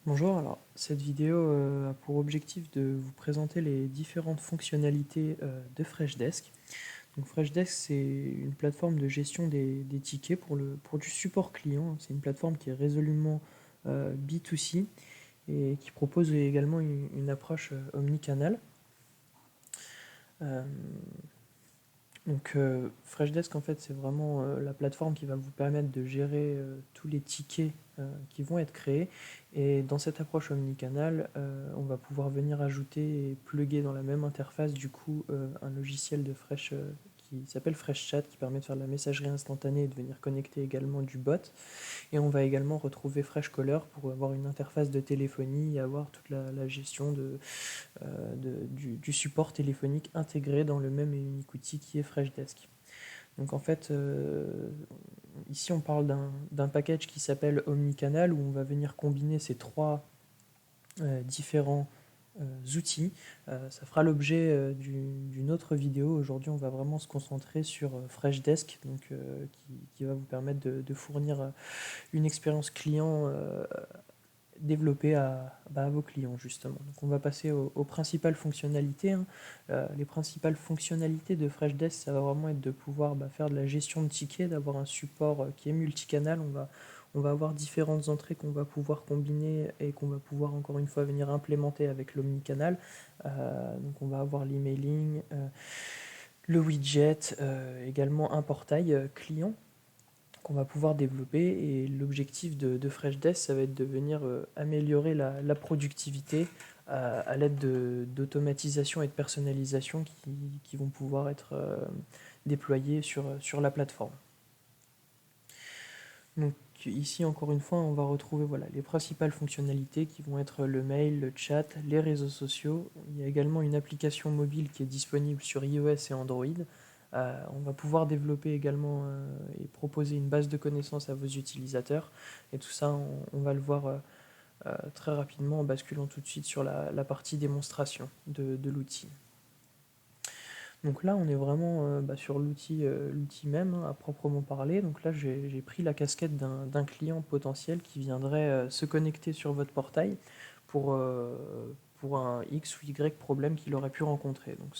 Bonjour, alors cette vidéo a pour objectif de vous présenter les différentes fonctionnalités de Freshdesk. Donc Freshdesk, c'est une plateforme de gestion des tickets pour du support client. C'est une plateforme qui est résolument B2C et qui propose également une approche omnicanal. Euh, Freshdesk, en fait, c'est vraiment la plateforme qui va vous permettre de gérer tous les tickets qui vont être créés. Et dans cette approche omnicanal, on va pouvoir venir ajouter et plugger dans la même interface du coup un logiciel de Fresh qui s'appelle FreshChat, qui permet de faire de la messagerie instantanée et de venir connecter également du bot. Et on va également retrouver FreshCaller pour avoir une interface de téléphonie et avoir toute la gestion du support téléphonique intégré dans le même et unique outil qui est Freshdesk. Donc en fait, ici on parle d'un package qui s'appelle Omnicanal où on va venir combiner ces trois différents outils. Ça fera l'objet d'une autre vidéo. Aujourd'hui, on va vraiment se concentrer sur Freshdesk, donc, qui va vous permettre de fournir une expérience client développée à vos clients justement. Donc on va passer aux principales fonctionnalités. Les principales fonctionnalités de Freshdesk, ça va vraiment être de pouvoir faire de la gestion de tickets, d'avoir un support qui est multicanal. On va avoir différentes entrées qu'on va pouvoir combiner et qu'on va pouvoir encore une fois venir implémenter avec l'omnicanal. Donc on va avoir l'emailing, le widget, également un portail client qu'on va pouvoir développer. Et l'objectif de Freshdesk, ça va être de venir améliorer la productivité à l'aide d'automatisation et de personnalisation qui vont pouvoir être déployées sur la plateforme. Donc ici, encore une fois, on va retrouver voilà, les principales fonctionnalités qui vont être le mail, le chat, les réseaux sociaux. Il y a également une application mobile qui est disponible sur iOS et Android. On va pouvoir développer également et proposer une base de connaissances à vos utilisateurs. Et tout ça, on va le voir très rapidement en basculant tout de suite sur la partie démonstration de l'outil. Donc là, on est vraiment sur l'outil même, à proprement parler. Donc là, j'ai pris la casquette d'un client potentiel qui viendrait se connecter sur votre portail pour, pour un X ou Y problème qu'il aurait pu rencontrer. Donc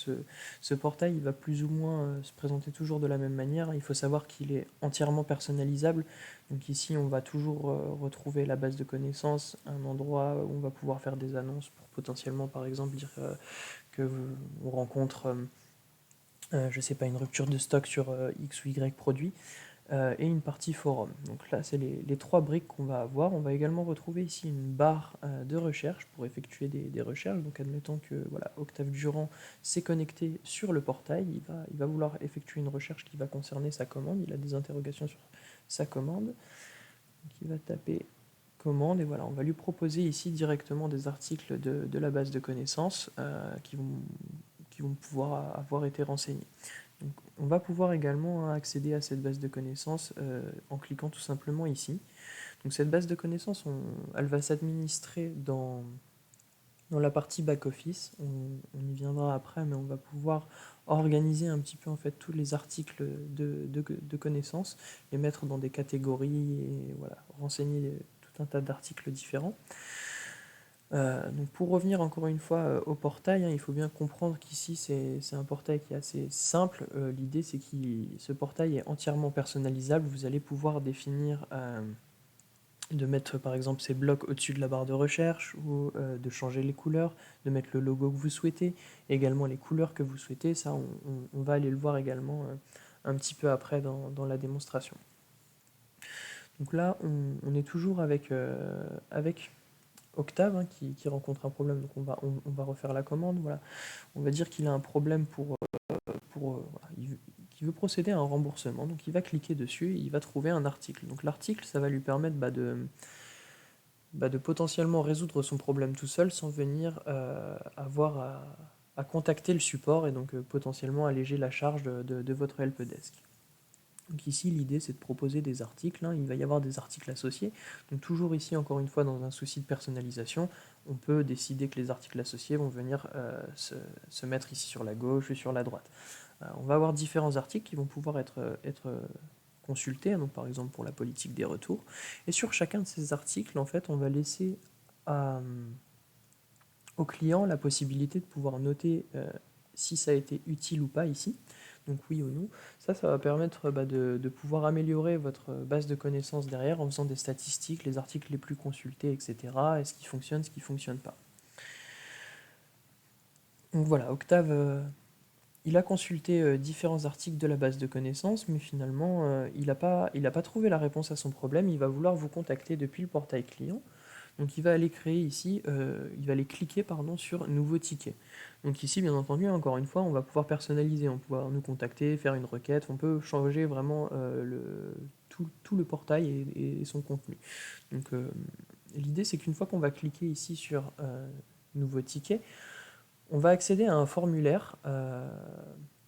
ce portail, il va plus ou moins se présenter toujours de la même manière. Il faut savoir qu'il est entièrement personnalisable. Donc ici, on va toujours retrouver la base de connaissances, un endroit où on va pouvoir faire des annonces pour potentiellement, par exemple, dire que on rencontre je sais pas, une rupture de stock sur X ou Y produit, et une partie forum. Donc là, c'est les trois briques qu'on va avoir. On va également retrouver ici une barre de recherche pour effectuer des recherches. Donc admettons que voilà, Octave Durand s'est connecté sur le portail, il va vouloir effectuer une recherche qui va concerner sa commande, il a des interrogations sur sa commande, donc il va taper commande et voilà, on va lui proposer ici directement des articles de la base de connaissances qui vont pouvoir avoir été renseignés. Donc, on va pouvoir également accéder à cette base de connaissances en cliquant tout simplement ici. Donc cette base de connaissances, elle va s'administrer dans la partie back-office. On y viendra après, mais on va pouvoir organiser un petit peu en fait tous les articles de connaissances, les mettre dans des catégories et voilà, renseigner tout un tas d'articles différents. Donc pour revenir encore une fois au portail, il faut bien comprendre qu'ici c'est un portail qui est assez simple. L'idée c'est que ce portail est entièrement personnalisable. Vous allez pouvoir définir de mettre par exemple ces blocs au-dessus de la barre de recherche ou de changer les couleurs, de mettre le logo que vous souhaitez, également les couleurs que vous souhaitez. Ça on va aller le voir également un petit peu après dans la démonstration. Donc là on est toujours avec Octave qui rencontre un problème, donc on va refaire la commande. Voilà. On va dire qu'il a un problème voilà, il veut procéder à un remboursement, donc il va cliquer dessus et il va trouver un article. Donc l'article, ça va lui permettre de potentiellement résoudre son problème tout seul sans venir avoir à contacter le support et donc potentiellement alléger la charge de votre helpdesk. Donc ici, l'idée, c'est de proposer des articles. Il va y avoir des articles associés. Donc toujours ici, encore une fois, dans un souci de personnalisation, on peut décider que les articles associés vont venir se mettre ici sur la gauche et sur la droite. On va avoir différents articles qui vont pouvoir être consultés, donc par exemple pour la politique des retours. Et sur chacun de ces articles, en fait, on va laisser au client la possibilité de pouvoir noter si ça a été utile ou pas ici, donc oui ou non. Ça va permettre de pouvoir améliorer votre base de connaissances derrière en faisant des statistiques, les articles les plus consultés, etc. Est-ce qui fonctionne, ce qui ne fonctionne pas. Donc voilà, Octave, il a consulté différents articles de la base de connaissances, mais finalement, il n'a pas trouvé la réponse à son problème. Il va vouloir vous contacter depuis le portail client. Donc il va aller créer ici, il va aller cliquer sur nouveau ticket. Donc ici, bien entendu, encore une fois, on va pouvoir personnaliser, on va pouvoir nous contacter, faire une requête, on peut changer vraiment tout le portail et son contenu. Donc l'idée, c'est qu'une fois qu'on va cliquer ici sur nouveau ticket, on va accéder à un formulaire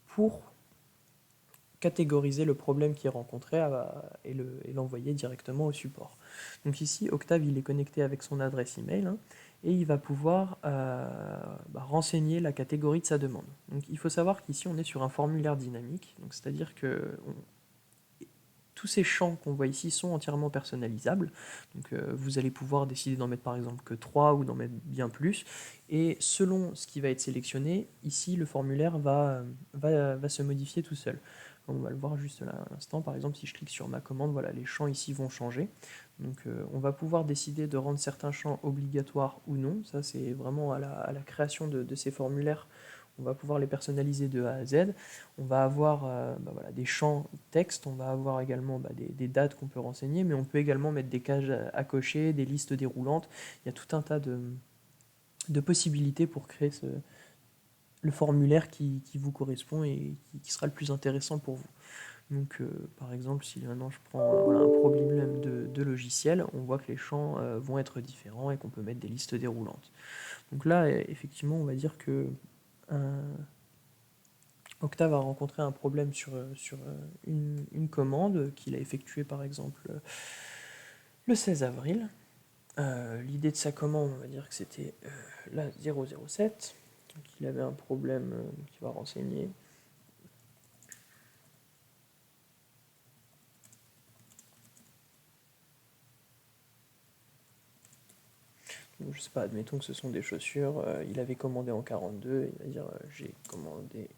pour catégoriser le problème qui est rencontré et l'envoyer directement au support. Donc ici, Octave, il est connecté avec son adresse email et il va pouvoir renseigner la catégorie de sa demande. Donc il faut savoir qu'ici, on est sur un formulaire dynamique, donc c'est-à-dire que tous ces champs qu'on voit ici sont entièrement personnalisables. Donc vous allez pouvoir décider d'en mettre par exemple que 3 ou d'en mettre bien plus. Et selon ce qui va être sélectionné, ici le formulaire va se modifier tout seul. Comme on va le voir juste là à l'instant, par exemple si je clique sur ma commande, voilà, les champs ici vont changer. Donc on va pouvoir décider de rendre certains champs obligatoires ou non. Ça c'est vraiment à la création de ces formulaires. On va pouvoir les personnaliser de A à Z. On va avoir voilà, des champs texte, on va avoir également des dates qu'on peut renseigner, mais on peut également mettre des cases à cocher, des listes déroulantes. Il y a tout un tas de possibilités pour créer le formulaire qui vous correspond et qui sera le plus intéressant pour vous. Donc, par exemple, si maintenant je prends voilà, un problème de logiciel, on voit que les champs vont être différents et qu'on peut mettre des listes déroulantes. Donc là, effectivement, on va dire que Octave a rencontré un problème sur une commande qu'il a effectuée par exemple le 16 avril. L'idée de sa commande, on va dire que c'était la 007. Donc il avait un problème qu'il va renseigner. Donc, je sais pas, admettons que ce sont des chaussures. Il avait commandé en 42. Il va dire j'ai commandé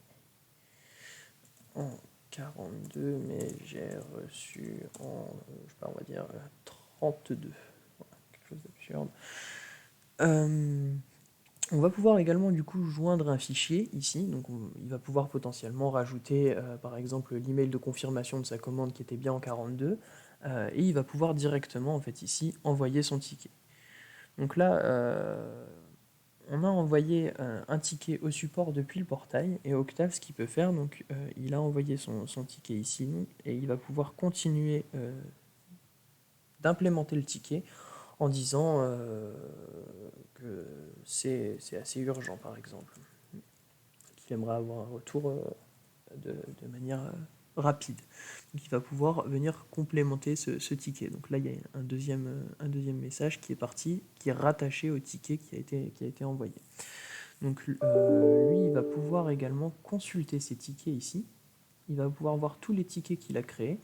en 42, mais j'ai reçu en, je sais pas, on va dire 32. Voilà, quelque chose d'absurde. On va pouvoir également du coup joindre un fichier ici, donc il va pouvoir potentiellement rajouter par exemple l'email de confirmation de sa commande qui était bien en 42 et il va pouvoir directement en fait ici envoyer son ticket. Donc là on a envoyé un ticket au support depuis le portail et Octave ce qu'il peut faire, donc il a envoyé son ticket ici et il va pouvoir continuer d'implémenter le ticket en disant que c'est assez urgent, par exemple, qu'il aimerait avoir un retour de manière rapide. Donc il va pouvoir venir complémenter ce ticket. Donc là, il y a un deuxième message qui est parti, qui est rattaché au ticket qui a été envoyé. Donc lui, il va pouvoir également consulter ces tickets ici. Il va pouvoir voir tous les tickets qu'il a créés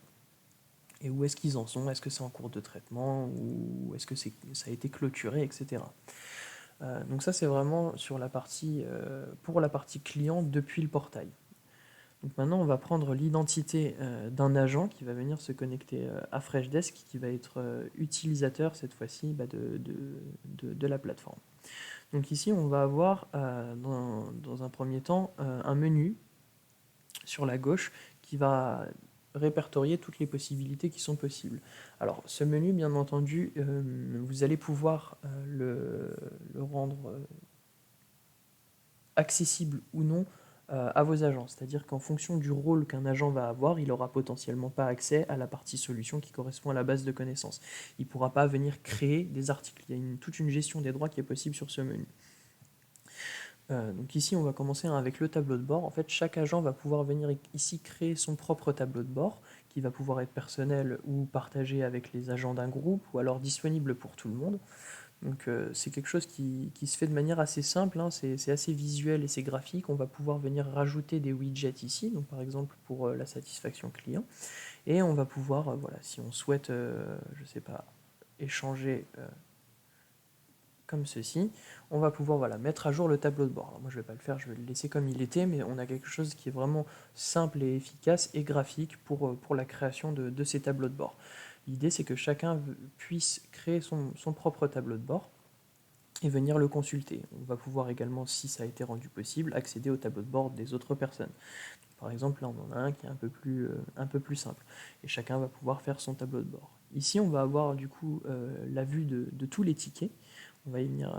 et où est-ce qu'ils en sont, est-ce que c'est en cours de traitement ou est-ce que ça a été clôturé, etc. Donc ça c'est vraiment sur la partie, pour la partie client depuis le portail. Donc maintenant on va prendre l'identité d'un agent qui va venir se connecter à Freshdesk, qui va être utilisateur cette fois-ci de la plateforme. Donc ici on va avoir dans un premier temps un menu sur la gauche qui va répertorier toutes les possibilités qui sont possibles. Alors ce menu, bien entendu, vous allez pouvoir le rendre accessible ou non à vos agents. C'est-à-dire qu'en fonction du rôle qu'un agent va avoir, il n'aura potentiellement pas accès à la partie solution qui correspond à la base de connaissances. Il ne pourra pas venir créer des articles. Il y a toute une gestion des droits qui est possible sur ce menu. Donc ici, on va commencer avec le tableau de bord. En fait, chaque agent va pouvoir venir ici créer son propre tableau de bord, qui va pouvoir être personnel ou partagé avec les agents d'un groupe, ou alors disponible pour tout le monde. Donc c'est quelque chose qui se fait de manière assez simple, hein. C'est assez visuel et c'est graphique. On va pouvoir venir rajouter des widgets ici, donc par exemple pour la satisfaction client. Et on va pouvoir, voilà, si on souhaite, je sais pas, échanger comme ceci. On va pouvoir voilà, mettre à jour le tableau de bord. Alors moi je ne vais pas le faire, je vais le laisser comme il était, mais on a quelque chose qui est vraiment simple et efficace et graphique pour la création de ces tableaux de bord. L'idée c'est que chacun puisse créer son propre tableau de bord et venir le consulter. On va pouvoir également, si ça a été rendu possible, accéder au tableau de bord des autres personnes. Par exemple, là on en a un qui est un peu plus simple, et chacun va pouvoir faire son tableau de bord. Ici on va avoir du coup la vue de tous les tickets, on va y venir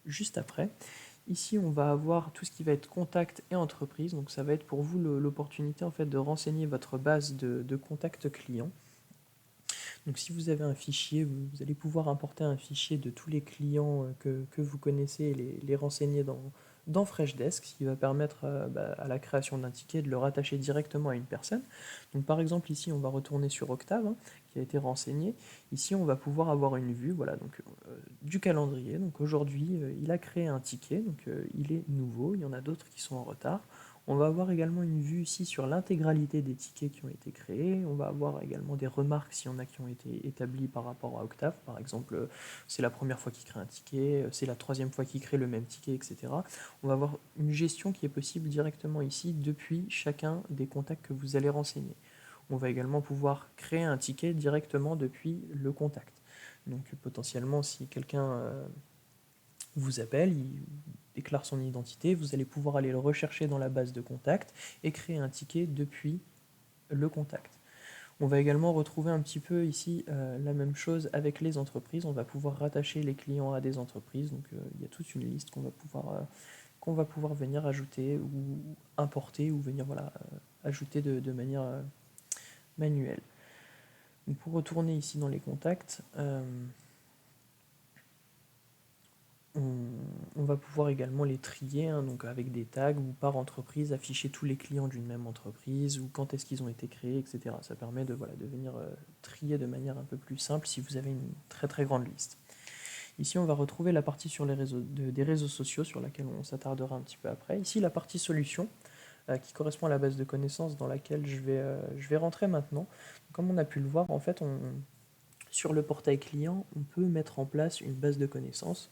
juste après. Ici on va avoir tout ce qui va être contact et entreprise, donc ça va être pour vous l'opportunité en fait de renseigner votre base de contacts clients. Donc si vous avez un fichier, vous allez pouvoir importer un fichier de tous les clients que vous connaissez et les renseigner dans Freshdesk, ce qui va permettre à la création d'un ticket de le rattacher directement à une personne. Donc par exemple ici on va retourner sur Octave, qui a été renseigné. Ici on va pouvoir avoir une vue voilà, donc, du calendrier. Donc aujourd'hui il a créé un ticket, donc il est nouveau, il y en a d'autres qui sont en retard. On va avoir également une vue ici sur l'intégralité des tickets qui ont été créés. On va avoir également des remarques s'il y en a qui ont été établies par rapport à Octave. Par exemple, c'est la première fois qu'il crée un ticket, c'est la troisième fois qu'il crée le même ticket, etc. On va avoir une gestion qui est possible directement ici depuis chacun des contacts que vous allez renseigner. On va également pouvoir créer un ticket directement depuis le contact. Donc potentiellement, si quelqu'un vous appelle, il déclare son identité, vous allez pouvoir aller le rechercher dans la base de contact et créer un ticket depuis le contact. On va également retrouver un petit peu ici la même chose avec les entreprises. On va pouvoir rattacher les clients à des entreprises. Donc il y a toute une liste qu'on va pouvoir venir ajouter ou importer ou venir voilà, ajouter de manière manuelle. Donc, pour retourner ici dans les contacts, on va pouvoir également les trier, donc avec des tags ou par entreprise, afficher tous les clients d'une même entreprise ou quand est-ce qu'ils ont été créés, etc. Ça permet de venir trier de manière un peu plus simple si vous avez une très très grande liste. Ici, on va retrouver la partie sur les réseaux, des réseaux sociaux sur laquelle on s'attardera un petit peu après. Ici, la partie solution qui correspond à la base de connaissances dans laquelle je vais rentrer maintenant. Comme on a pu le voir, en fait, sur le portail client, on peut mettre en place une base de connaissances.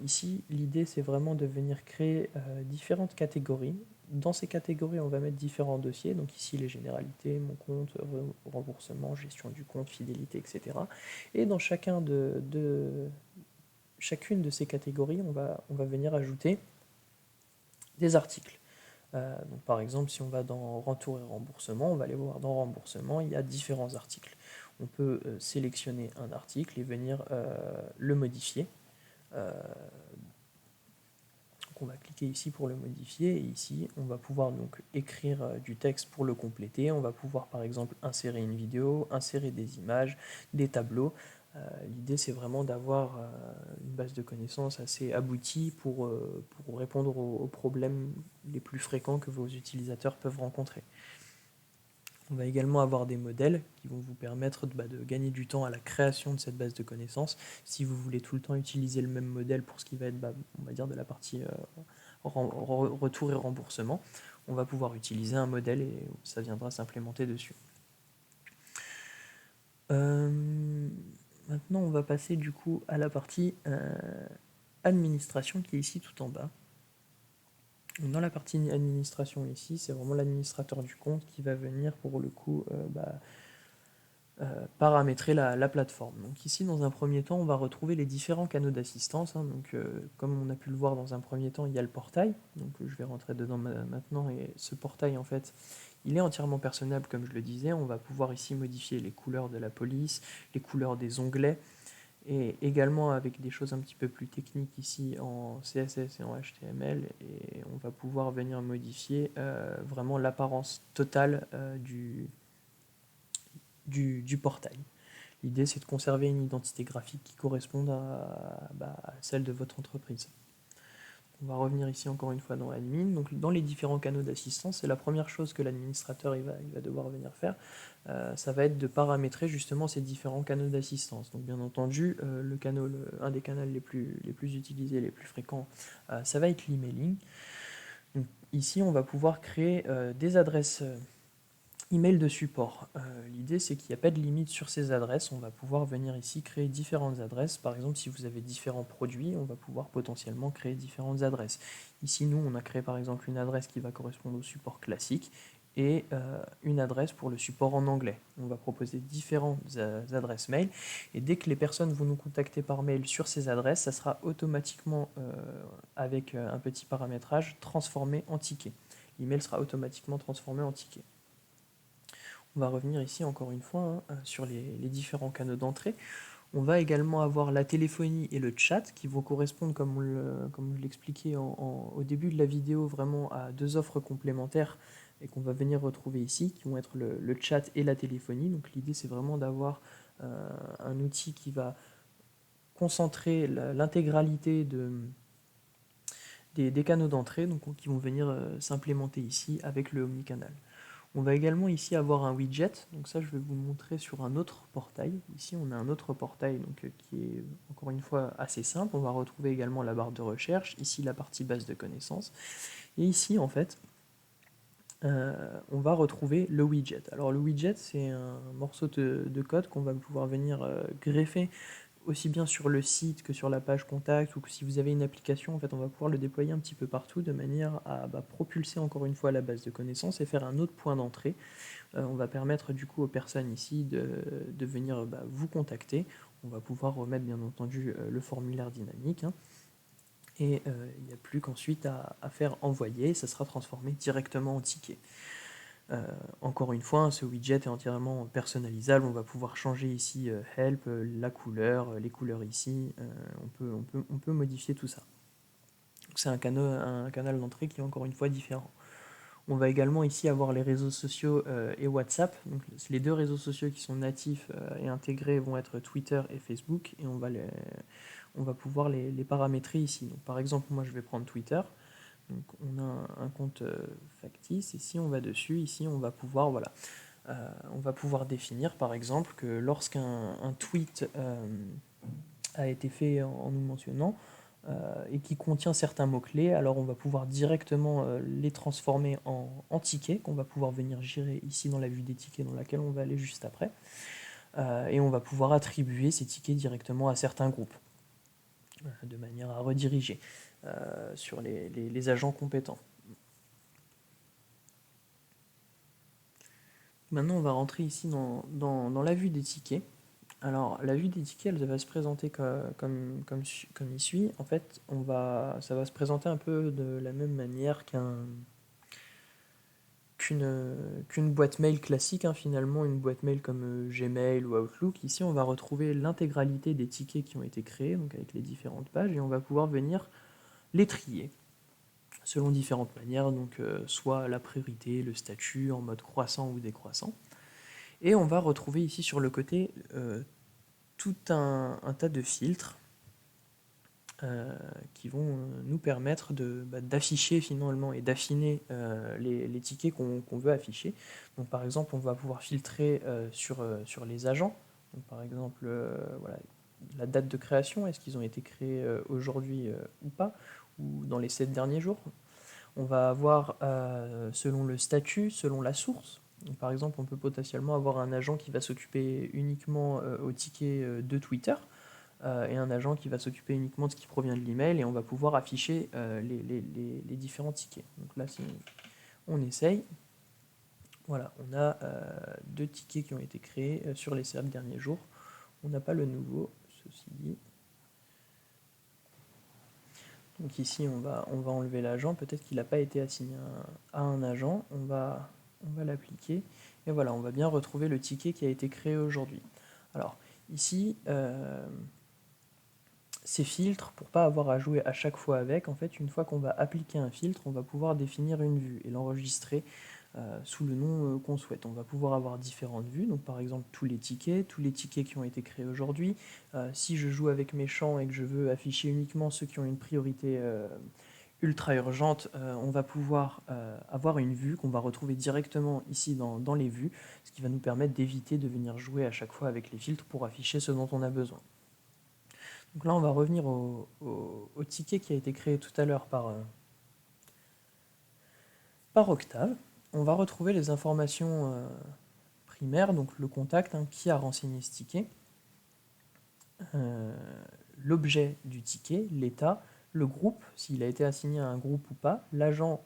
Ici, l'idée, c'est vraiment de venir créer différentes catégories. Dans ces catégories, on va mettre différents dossiers. Donc ici, les généralités, mon compte, remboursement, gestion du compte, fidélité, etc. Et dans chacune de ces catégories, on va venir ajouter des articles. Donc par exemple, si on va dans retour et remboursement, on va aller voir dans remboursement, il y a différents articles. On peut sélectionner un article et venir le modifier. Donc on va cliquer ici pour le modifier et ici on va pouvoir donc écrire du texte pour le compléter. On va pouvoir par exemple insérer une vidéo, insérer des images, des tableaux. L'idée c'est vraiment d'avoir une base de connaissances assez aboutie pour répondre aux problèmes les plus fréquents que vos utilisateurs peuvent rencontrer. On va également avoir des modèles qui vont vous permettre de gagner du temps à la création de cette base de connaissances. Si vous voulez tout le temps utiliser le même modèle pour ce qui va être, on va dire, de la partie retour et remboursement, on va pouvoir utiliser un modèle et ça viendra s'implémenter dessus. Maintenant, on va passer du coup à la partie administration qui est ici tout en bas. Dans la partie administration ici, c'est vraiment l'administrateur du compte qui va venir pour le coup paramétrer la plateforme. Donc ici, dans un premier temps, on va retrouver les différents canaux d'assistance. Donc, comme on a pu le voir dans un premier temps, il y a le portail. Donc je vais rentrer dedans maintenant. Et ce portail, en fait, il est entièrement personnalisable, comme je le disais. On va pouvoir ici modifier les couleurs de la police, les couleurs des onglets, et également avec des choses un petit peu plus techniques ici en CSS et en HTML. Et on va pouvoir venir modifier vraiment l'apparence totale du portail. L'idée, c'est de conserver une identité graphique qui corresponde à celle de votre entreprise. On va revenir ici encore une fois dans Admin. Donc, dans les différents canaux d'assistance, c'est la première chose que l'administrateur il va devoir venir faire. Ça va être de paramétrer justement ces différents canaux d'assistance. Donc, bien entendu, un des canaux les plus utilisés, les plus fréquents, ça va être l'emailing. Donc, ici, on va pouvoir créer des adresses Email de support. L'idée, c'est qu'il n'y a pas de limite sur ces adresses. On va pouvoir venir ici créer différentes adresses. Par exemple, si vous avez différents produits, on va pouvoir potentiellement créer différentes adresses. Ici, nous, on a créé par exemple une adresse qui va correspondre au support classique et une adresse pour le support en anglais. On va proposer différentes adresses mail et dès que les personnes vont nous contacter par mail sur ces adresses, ça sera automatiquement, avec un petit paramétrage, transformé en ticket. L'email sera automatiquement transformé en ticket. On va revenir ici encore une fois sur les différents canaux d'entrée. On va également avoir la téléphonie et le chat qui vont correspondre, comme je l'expliquais au début de la vidéo, vraiment à deux offres complémentaires et qu'on va venir retrouver ici, qui vont être le chat et la téléphonie. Donc l'idée, c'est vraiment d'avoir un outil qui va concentrer l'intégralité des canaux d'entrée, donc qui vont venir s'implémenter ici avec le omnicanal. On va également ici avoir un widget, donc ça je vais vous montrer sur un autre portail. Ici on a un autre portail donc, qui est encore une fois assez simple. On va retrouver également la barre de recherche, ici la partie base de connaissances. Et ici en fait, on va retrouver le widget. Alors le widget c'est un morceau de code qu'on va pouvoir venir greffer aussi bien sur le site que sur la page contact, ou que si vous avez une application, en fait, on va pouvoir le déployer un petit peu partout de manière à propulser encore une fois la base de connaissances et faire un autre point d'entrée. On va permettre du coup aux personnes ici de venir vous contacter. On va pouvoir remettre bien entendu le formulaire dynamique. Et il n'y a plus qu'ensuite à faire envoyer, ça sera transformé directement en ticket. Encore une fois, ce widget est entièrement personnalisable. On va pouvoir changer ici help, la couleur, les couleurs ici. On peut modifier tout ça. C'est un canal d'entrée qui est encore une fois différent. On va également ici avoir les réseaux sociaux et WhatsApp. Donc, les deux réseaux sociaux qui sont natifs et intégrés vont être Twitter et Facebook. Et on va pouvoir les paramétrer ici. Donc, par exemple, moi je vais prendre Twitter. Donc on a un compte factice, ici on va dessus, ici on va pouvoir, voilà, on va pouvoir définir par exemple que lorsqu'un tweet a été fait en nous mentionnant et qui contient certains mots-clés, alors on va pouvoir directement les transformer en tickets qu'on va pouvoir venir gérer ici dans la vue des tickets dans laquelle on va aller juste après. Et on va pouvoir attribuer ces tickets directement à certains groupes de manière à rediriger sur les agents compétents. Maintenant, on va rentrer ici dans la vue des tickets. Alors, la vue des tickets, elle va se présenter comme il suit. En fait, ça va se présenter un peu de la même manière qu'une boîte mail classique, finalement, une boîte mail comme Gmail ou Outlook. Ici, on va retrouver l'intégralité des tickets qui ont été créés, donc avec les différentes pages, et on va pouvoir venir les trier selon différentes manières, donc soit la priorité, le statut, en mode croissant ou décroissant. Et on va retrouver ici sur le côté tout un tas de filtres qui vont nous permettre d'afficher finalement et d'affiner les tickets qu'on veut afficher. Donc par exemple, on va pouvoir filtrer sur les agents. Donc, par exemple, voilà, la date de création, est-ce qu'ils ont été créés aujourd'hui ou pas, ou dans les 7 derniers jours. On va avoir, selon le statut, selon la source. Donc, par exemple, on peut potentiellement avoir un agent qui va s'occuper uniquement au ticket de Twitter et un agent qui va s'occuper uniquement de ce qui provient de l'email, et on va pouvoir afficher les différents tickets. Donc là, si on essaye, voilà, on a 2 tickets qui ont été créés sur les 7 derniers jours. On n'a pas le nouveau, ceci dit. Donc ici, on va enlever l'agent. Peut-être qu'il n'a pas été assigné à un agent. On va l'appliquer. Et voilà, on va bien retrouver le ticket qui a été créé aujourd'hui. Alors, ici, ces filtres, pour ne pas avoir à jouer à chaque fois avec, en fait, une fois qu'on va appliquer un filtre, on va pouvoir définir une vue et l'enregistrer sous le nom qu'on souhaite. On va pouvoir avoir différentes vues, donc par exemple tous les tickets qui ont été créés aujourd'hui. Si je joue avec mes champs et que je veux afficher uniquement ceux qui ont une priorité ultra urgente, on va pouvoir avoir une vue qu'on va retrouver directement ici dans les vues, ce qui va nous permettre d'éviter de venir jouer à chaque fois avec les filtres pour afficher ce dont on a besoin. Donc là, on va revenir au ticket qui a été créé tout à l'heure par Octave. on va retrouver les informations primaires, donc le contact, hein, qui a renseigné ce ticket, l'objet du ticket, l'état, le groupe, s'il a été assigné à un groupe ou pas, l'agent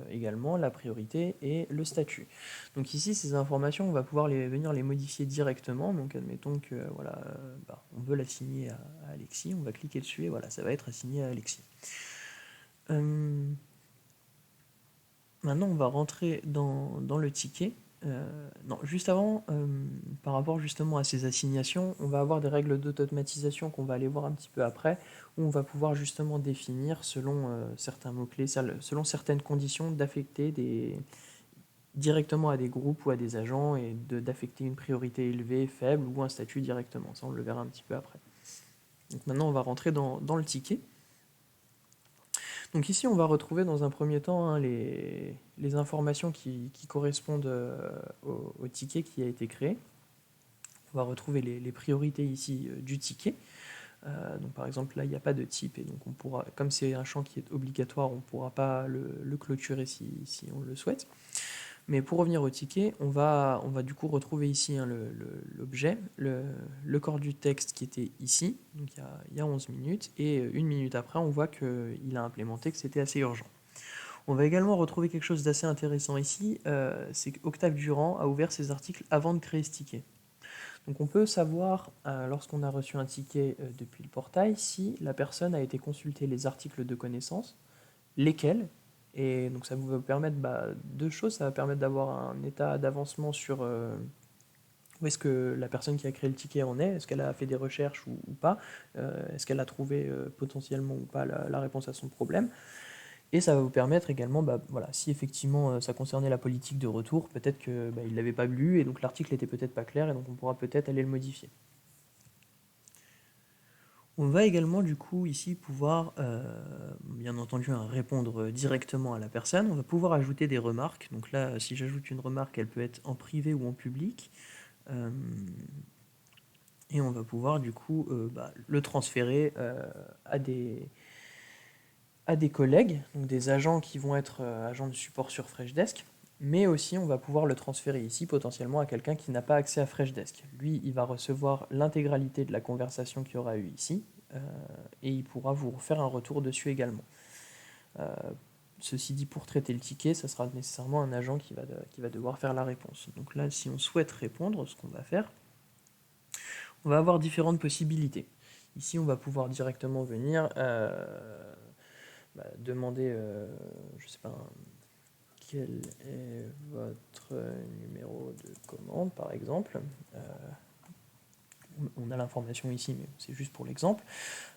également, la priorité et le statut. Donc ici, ces informations, on va pouvoir venir les modifier directement. Donc admettons que voilà, on veut l'assigner à Alexis, on va cliquer dessus et voilà, ça va être assigné à Alexis. Maintenant, on va rentrer dans le ticket. Non, juste avant, par rapport justement à ces assignations, on va avoir des règles d'automatisation qu'on va aller voir un petit peu après, où on va pouvoir justement définir selon certains mots-clés, selon certaines conditions, d'affecter directement à des groupes ou à des agents et d'affecter une priorité élevée, faible ou un statut directement. Ça, on le verra un petit peu après. Donc maintenant, on va rentrer dans le ticket. Donc ici, on va retrouver dans un premier temps, hein, les informations qui correspondent au ticket qui a été créé. On va retrouver les priorités ici du ticket. Donc par exemple, là, il n'y a pas de type, et donc on pourra, comme c'est un champ qui est obligatoire, on ne pourra pas le clôturer si on le souhaite. Mais pour revenir au ticket, on va du coup retrouver ici, hein, l'objet, le corps du texte qui était ici, donc il y a 11 minutes, et une minute après, on voit qu'il a implémenté que c'était assez urgent. On va également retrouver quelque chose d'assez intéressant ici, c'est qu'Octave Durand a ouvert ses articles avant de créer ce ticket. Donc on peut savoir, lorsqu'on a reçu un ticket depuis le portail, si la personne a été consulter les articles de connaissances, lesquels. Et donc ça va vous permettre deux choses, ça va permettre d'avoir un état d'avancement sur où est-ce que la personne qui a créé le ticket en est, est-ce qu'elle a fait des recherches ou pas, est-ce qu'elle a trouvé potentiellement ou pas la réponse à son problème. Et ça va vous permettre également, voilà, si effectivement ça concernait la politique de retour, peut-être qu'il ne l'avait pas lu et donc l'article n'était peut-être pas clair et donc on pourra peut-être aller le modifier. On va également du coup ici pouvoir, bien entendu, répondre directement à la personne. On va pouvoir ajouter des remarques. Donc là, si j'ajoute une remarque, elle peut être en privé ou en public. Et on va pouvoir du coup le transférer à des collègues, donc des agents qui vont être agents de support sur Freshdesk. Mais aussi, on va pouvoir le transférer ici potentiellement à quelqu'un qui n'a pas accès à Freshdesk. Lui, il va recevoir l'intégralité de la conversation qu'il y aura eu ici, et il pourra vous faire un retour dessus également. Ceci dit, pour traiter le ticket, ça sera nécessairement un agent qui va devoir faire la réponse. Donc là, si on souhaite répondre, ce qu'on va faire, on va avoir différentes possibilités. Ici, on va pouvoir directement venir demander, je sais pas, quel est votre numéro de commande, par exemple. On a l'information ici, mais c'est juste pour l'exemple.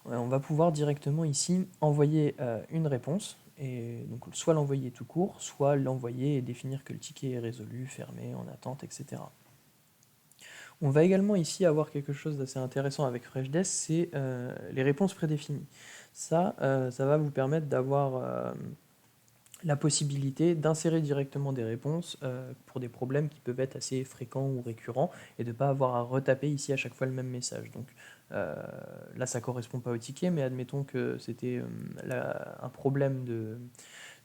On va pouvoir directement ici envoyer une réponse, et donc soit l'envoyer tout court, soit l'envoyer et définir que le ticket est résolu, fermé, en attente, etc. On va également ici avoir quelque chose d'assez intéressant avec Freshdesk, c'est les réponses prédéfinies. Ça va vous permettre d'avoir la possibilité d'insérer directement des réponses pour des problèmes qui peuvent être assez fréquents ou récurrents et de ne pas avoir à retaper ici à chaque fois le même message. Donc là, ça ne correspond pas au ticket, mais admettons que c'était un problème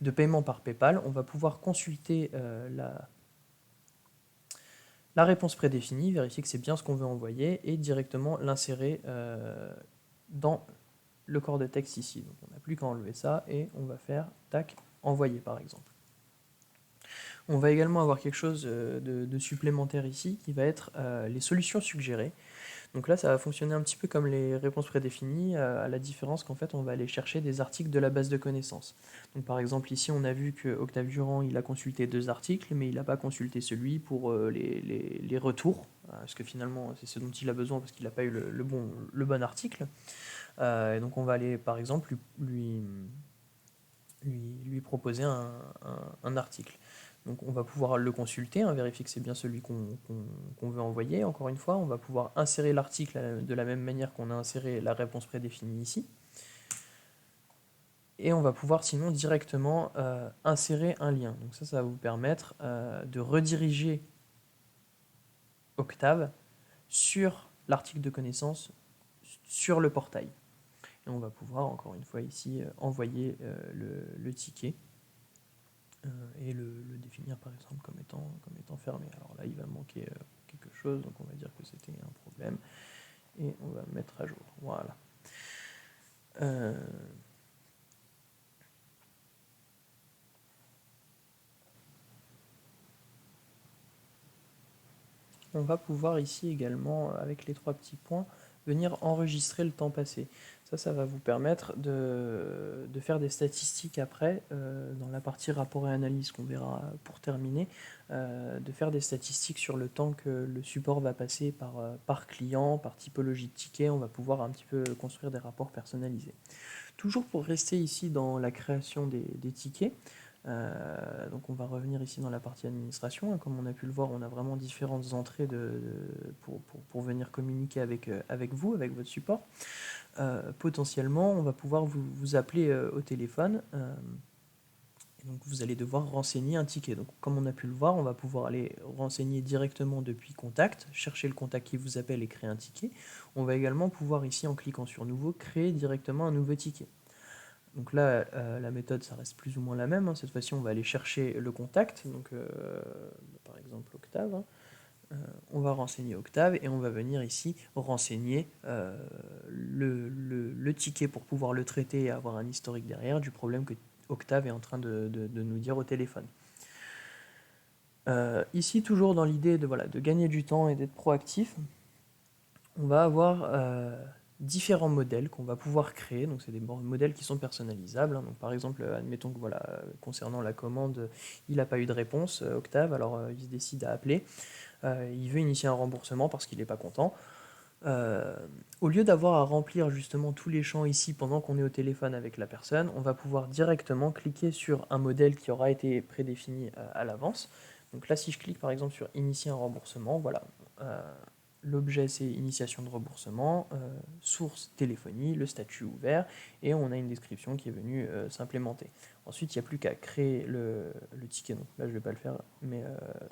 de paiement par PayPal. On va pouvoir consulter la réponse prédéfinie, vérifier que c'est bien ce qu'on veut envoyer et directement l'insérer dans le corps de texte ici. Donc on n'a plus qu'à enlever ça et on va faire tac, envoyer par exemple. On va également avoir quelque chose de supplémentaire ici qui va être les solutions suggérées. Donc là, ça va fonctionner un petit peu comme les réponses prédéfinies, à la différence qu'en fait, on va aller chercher des articles de la base de connaissances. Donc par exemple, ici, on a vu que Octave Durand, il a consulté 2 articles, mais il n'a pas consulté celui pour les retours, parce que finalement, c'est ce dont il a besoin, parce qu'il n'a pas eu le bon article. Et donc on va aller, par exemple, lui proposer un article. Donc on va pouvoir le consulter, vérifier que c'est bien celui qu'on veut envoyer. Encore une fois, on va pouvoir insérer l'article de la même manière qu'on a inséré la réponse prédéfinie ici. Et on va pouvoir sinon directement insérer un lien. Donc ça va vous permettre de rediriger Octave sur l'article de connaissance sur le portail. Et on va pouvoir, encore une fois ici, envoyer le ticket. et le définir par exemple comme étant fermé. Alors là, il va manquer quelque chose, donc on va dire que c'était un problème, et on va mettre à jour. Voilà. On va pouvoir ici également, avec les 3 petits points, venir enregistrer le temps passé. Ça va vous permettre de faire des statistiques après, dans la partie rapport et analyse qu'on verra pour terminer, de faire des statistiques sur le temps que le support va passer par client, par typologie de ticket. On va pouvoir un petit peu construire des rapports personnalisés. Toujours pour rester ici dans la création des tickets, donc on va revenir ici dans la partie administration. Comme on a pu le voir, on a vraiment différentes entrées pour venir communiquer avec vous, avec votre support. Potentiellement, on va pouvoir vous appeler au téléphone. Et donc vous allez devoir renseigner un ticket. Donc comme on a pu le voir, on va pouvoir aller renseigner directement depuis contact, chercher le contact qui vous appelle et créer un ticket. On va également pouvoir ici, en cliquant sur nouveau, créer directement un nouveau ticket. Donc là, la méthode, ça reste plus ou moins la même, hein. Cette fois-ci, on va aller chercher le contact, donc par exemple Octave, hein. On va renseigner Octave et on va venir ici renseigner le ticket pour pouvoir le traiter et avoir un historique derrière du problème que Octave est en train de nous dire au téléphone. Ici, toujours dans l'idée de gagner du temps et d'être proactif, on va avoir différents modèles qu'on va pouvoir créer. Donc c'est des modèles qui sont personnalisables, hein. Donc par exemple, admettons que concernant la commande, il n'a pas eu de réponse, Octave, alors il se décide à appeler. Il veut initier un remboursement parce qu'il n'est pas content. Au lieu d'avoir à remplir justement tous les champs ici pendant qu'on est au téléphone avec la personne, on va pouvoir directement cliquer sur un modèle qui aura été prédéfini à l'avance. Donc là, si je clique par exemple sur initier un remboursement, voilà. L'objet, c'est initiation de remboursement, source téléphonie, le statut ouvert, et on a une description qui est venue s'implémenter. Ensuite, il n'y a plus qu'à créer le ticket. Donc là, je ne vais pas le faire, mais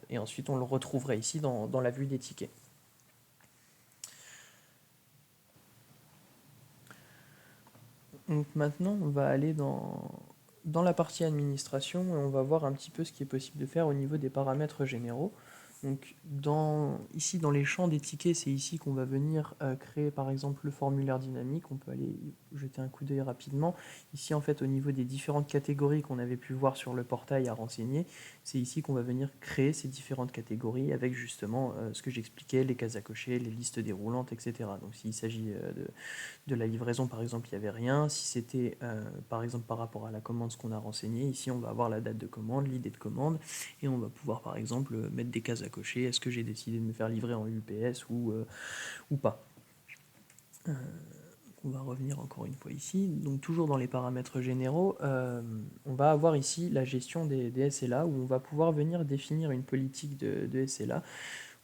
et ensuite, on le retrouvera ici dans la vue des tickets. Donc maintenant, on va aller dans la partie administration et on va voir un petit peu ce qui est possible de faire au niveau des paramètres généraux. Donc ici dans les champs des tickets, c'est ici qu'on va venir créer par exemple le formulaire dynamique. On peut aller jeter un coup d'œil rapidement. Ici en fait au niveau des différentes catégories qu'on avait pu voir sur le portail à renseigner, c'est ici qu'on va venir créer ces différentes catégories avec justement ce que j'expliquais, les cases à cocher, les listes déroulantes, etc. Donc s'il s'agit de la livraison par exemple, il n'y avait rien. Si c'était par exemple par rapport à la commande, ce qu'on a renseigné, ici on va avoir la date de commande, l'idée de commande, et on va pouvoir par exemple mettre des cases à cocher. Est-ce que j'ai décidé de me faire livrer en UPS ou pas? On va revenir encore une fois ici. Donc toujours dans les paramètres généraux, on va avoir ici la gestion des SLA, où on va pouvoir venir définir une politique de SLA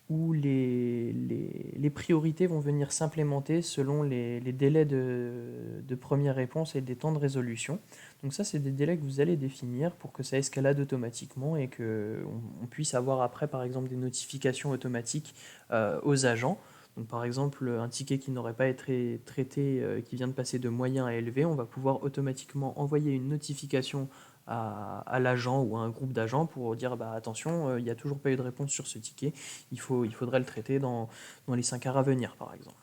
où les priorités vont venir s'implémenter selon les délais de première réponse et des temps de résolution. Donc ça, c'est des délais que vous allez définir pour que ça escalade automatiquement et qu'on puisse avoir après, par exemple, des notifications automatiques aux agents. Donc par exemple, un ticket qui n'aurait pas été traité, qui vient de passer de moyen à élevé, on va pouvoir automatiquement envoyer une notification à l'agent ou à un groupe d'agents pour dire bah, attention, il n'y a toujours pas eu de réponse sur ce ticket, il faudrait le traiter dans les 5 heures à venir par exemple.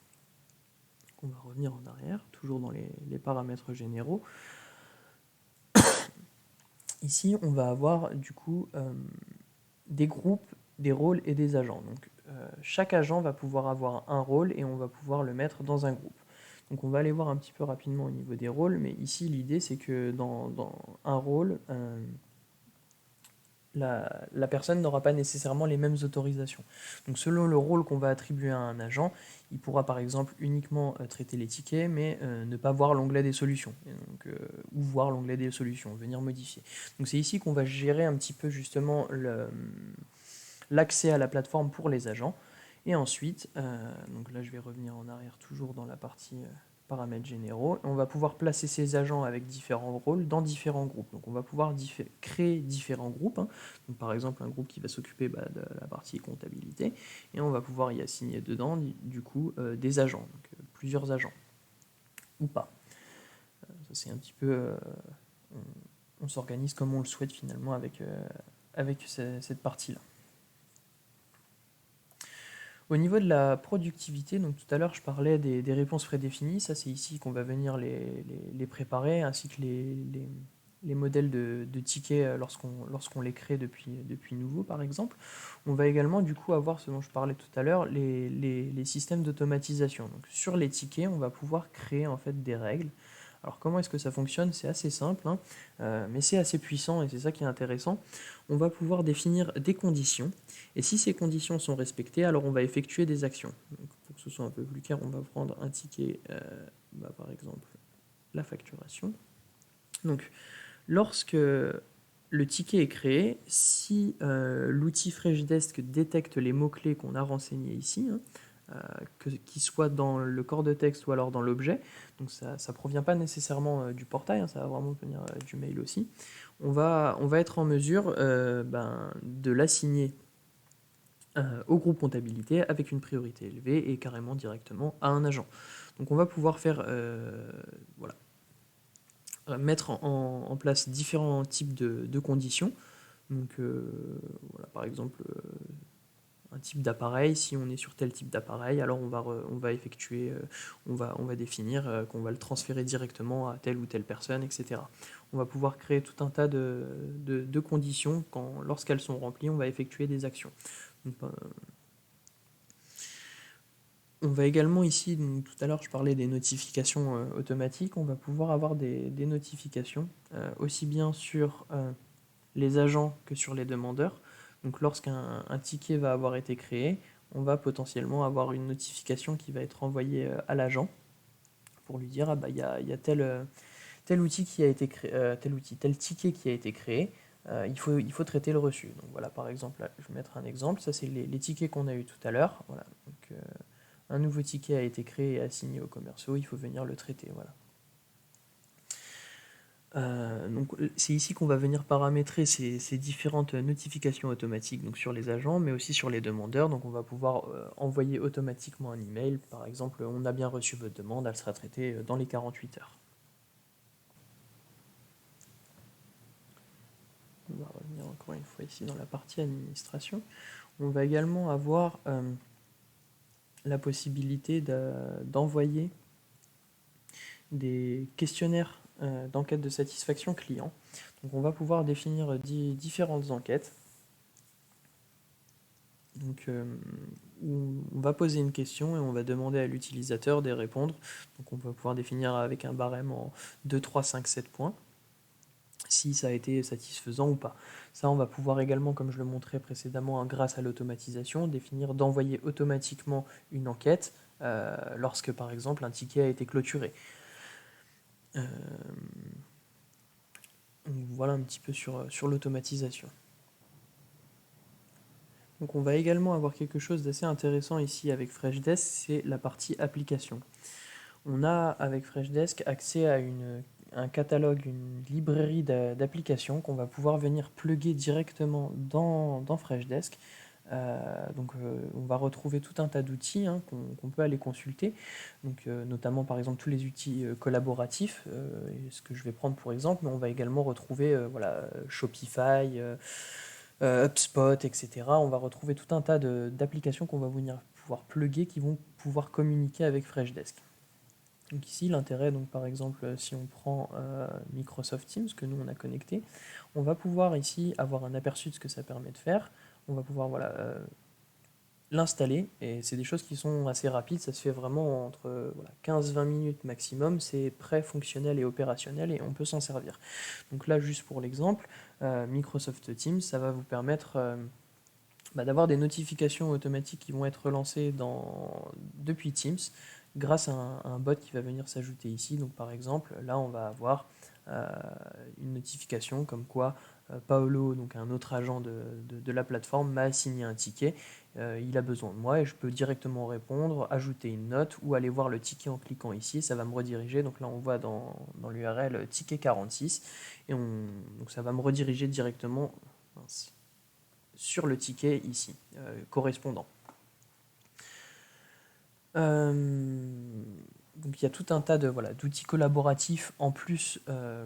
Donc on va revenir en arrière, toujours dans les paramètres généraux. Ici, on va avoir du coup des groupes, des rôles et des agents. Donc chaque agent va pouvoir avoir un rôle et on va pouvoir le mettre dans un groupe. Donc on va aller voir un petit peu rapidement au niveau des rôles, mais ici l'idée c'est que dans un rôle, la personne n'aura pas nécessairement les mêmes autorisations. Donc selon le rôle qu'on va attribuer à un agent, il pourra par exemple uniquement traiter les tickets, mais ne pas voir l'onglet des solutions, et donc, ou voir l'onglet des solutions, venir modifier. Donc c'est ici qu'on va gérer un petit peu justement l'accès à la plateforme pour les agents. Et ensuite, donc là je vais revenir en arrière toujours dans la partie paramètres généraux, on va pouvoir placer ces agents avec différents rôles dans différents groupes. Donc on va pouvoir créer différents groupes, hein. Donc, par exemple un groupe qui va s'occuper de la partie comptabilité, et on va pouvoir y assigner dedans du coup des agents, donc plusieurs agents, ou pas. Ça c'est un petit peu on s'organise comme on le souhaite finalement avec cette partie-là. Au niveau de la productivité, donc tout à l'heure je parlais des réponses prédéfinies, ça c'est ici qu'on va venir les préparer, ainsi que les modèles de tickets lorsqu'on les crée depuis nouveau par exemple. On va également du coup avoir ce dont je parlais tout à l'heure, les systèmes d'automatisation. Donc sur les tickets, on va pouvoir créer en fait des règles. Alors comment est-ce que ça fonctionne? C'est assez simple, hein, mais c'est assez puissant et c'est ça qui est intéressant. On va pouvoir définir des conditions et si ces conditions sont respectées, alors on va effectuer des actions. Donc, pour que ce soit un peu plus clair, on va prendre un ticket, par exemple la facturation. Donc lorsque le ticket est créé, si l'outil Freshdesk détecte les mots-clés qu'on a renseignés ici, hein, qu'ils soient dans le corps de texte ou alors dans l'objet, donc ça ne provient pas nécessairement du portail, hein, ça va vraiment venir du mail aussi, on va être en mesure de l'assigner au groupe comptabilité avec une priorité élevée et carrément directement à un agent. Donc on va pouvoir faire mettre en place différents types de conditions. Donc par exemple un type d'appareil, si on est sur tel type d'appareil, alors on va effectuer, on va définir qu'on va le transférer directement à telle ou telle personne, etc. On va pouvoir créer tout un tas de conditions lorsqu'elles sont remplies, on va effectuer des actions. Donc, on va également ici, donc, tout à l'heure je parlais des notifications automatiques, on va pouvoir avoir des notifications aussi bien sur les agents que sur les demandeurs. Donc lorsqu'un ticket va avoir été créé, on va potentiellement avoir une notification qui va être envoyée à l'agent pour lui dire il y a tel outil qui a été créé, tel ticket qui a été créé, il faut traiter le reçu. Donc voilà, par exemple, là, je vais mettre un exemple, ça c'est les tickets qu'on a eu tout à l'heure. Voilà. Donc, un nouveau ticket a été créé et assigné aux commerciaux, il faut venir le traiter. Voilà. Donc c'est ici qu'on va venir paramétrer ces différentes notifications automatiques donc sur les agents, mais aussi sur les demandeurs. Donc on va pouvoir envoyer automatiquement un email. Par exemple, on a bien reçu votre demande, elle sera traitée dans les 48 heures. On va revenir encore une fois ici dans la partie administration. On va également avoir la possibilité d'envoyer des questionnaires d'enquête de satisfaction client. Donc on va pouvoir définir différentes enquêtes. Donc on va poser une question et on va demander à l'utilisateur d'y répondre. Donc on va pouvoir définir avec un barème en 2, 3, 5, 7 points si ça a été satisfaisant ou pas. Ça, on va pouvoir également, comme je le montrais précédemment, grâce à l'automatisation, définir d'envoyer automatiquement une enquête lorsque, par exemple, un ticket a été clôturé. Voilà un petit peu sur l'automatisation. Donc on va également avoir quelque chose d'assez intéressant ici avec Freshdesk, c'est la partie application. On a avec Freshdesk accès à un catalogue, une librairie d'applications qu'on va pouvoir venir plugger directement dans Freshdesk. On va retrouver tout un tas d'outils qu'on peut aller consulter, donc, notamment par exemple tous les outils collaboratifs, ce que je vais prendre pour exemple, mais on va également retrouver Shopify, HubSpot, etc. On va retrouver tout un tas d'applications qu'on va venir pouvoir plugger qui vont pouvoir communiquer avec Freshdesk. Donc ici, l'intérêt, donc par exemple, si on prend Microsoft Teams, que nous on a connecté, on va pouvoir ici avoir un aperçu de ce que ça permet de faire. On va pouvoir l'installer, et c'est des choses qui sont assez rapides, ça se fait vraiment entre 15-20 minutes maximum, c'est prêt, fonctionnel et opérationnel, et on peut s'en servir. Donc là, juste pour l'exemple, Microsoft Teams, ça va vous permettre d'avoir des notifications automatiques qui vont être relancées depuis Teams, grâce à un bot qui va venir s'ajouter ici. Donc par exemple, là on va avoir une notification comme quoi Paolo, donc un autre agent de la plateforme, m'a assigné un ticket, il a besoin de moi et je peux directement répondre, ajouter une note ou aller voir le ticket en cliquant ici, ça va me rediriger. Donc là on voit dans l'URL ticket 46 et donc ça va me rediriger directement sur le ticket ici, correspondant. Donc il y a tout un tas de, voilà, d'outils collaboratifs en plus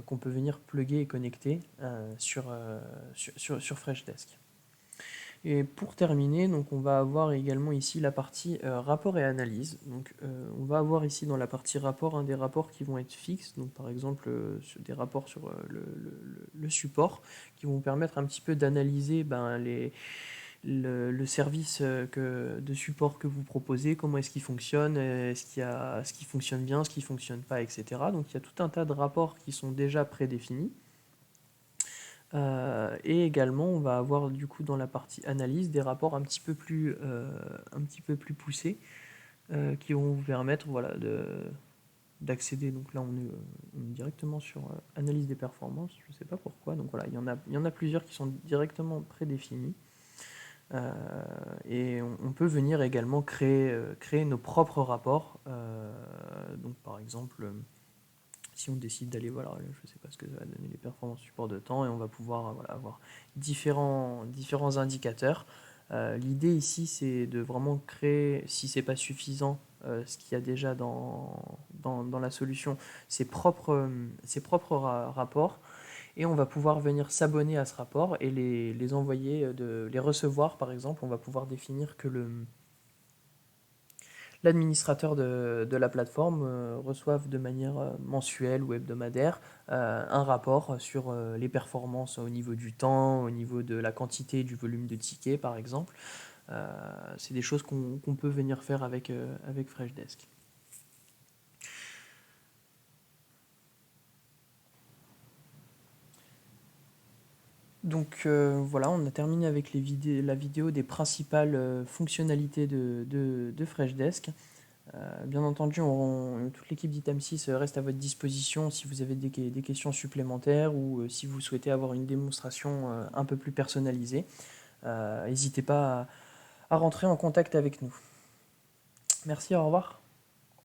qu'on peut venir plugger et connecter sur Freshdesk. Et pour terminer, donc on va avoir également ici la partie rapport et analyse. Donc on va avoir ici dans la partie rapport des rapports qui vont être fixes, donc par exemple des rapports sur le support, qui vont permettre un petit peu d'analyser le service de support que vous proposez, comment est-ce qu'il fonctionne, ce qui fonctionne bien, ce qui ne fonctionne pas, etc. Donc il y a tout un tas de rapports qui sont déjà prédéfinis. Et également, on va avoir du coup dans la partie analyse des rapports un petit peu plus poussés qui vont vous permettre voilà, d'accéder. Donc là, on est directement sur analyse des performances. Je ne sais pas pourquoi. Donc voilà, il y en a plusieurs qui sont directement prédéfinis. Et on peut venir également créer nos propres rapports. Donc par exemple, si on décide d'aller, voilà, je ne sais pas ce que ça va donner les performances support de temps, et on va pouvoir voilà, avoir différents indicateurs. L'idée ici, c'est de vraiment créer, si c'est pas suffisant, ce qu'il y a déjà dans la solution, ses propres rapports, et on va pouvoir venir s'abonner à ce rapport et les envoyer, les recevoir par exemple. On va pouvoir définir que l'administrateur de la plateforme reçoive de manière mensuelle ou hebdomadaire un rapport sur les performances au niveau du temps, au niveau de la quantité et du volume de tickets par exemple. C'est des choses qu'on peut venir faire avec Freshdesk. Donc voilà, on a terminé avec la vidéo des principales fonctionnalités de Freshdesk. Bien entendu, toute l'équipe d'Item 6 reste à votre disposition si vous avez des questions supplémentaires ou si vous souhaitez avoir une démonstration un peu plus personnalisée. N'hésitez pas à rentrer en contact avec nous. Merci, au revoir.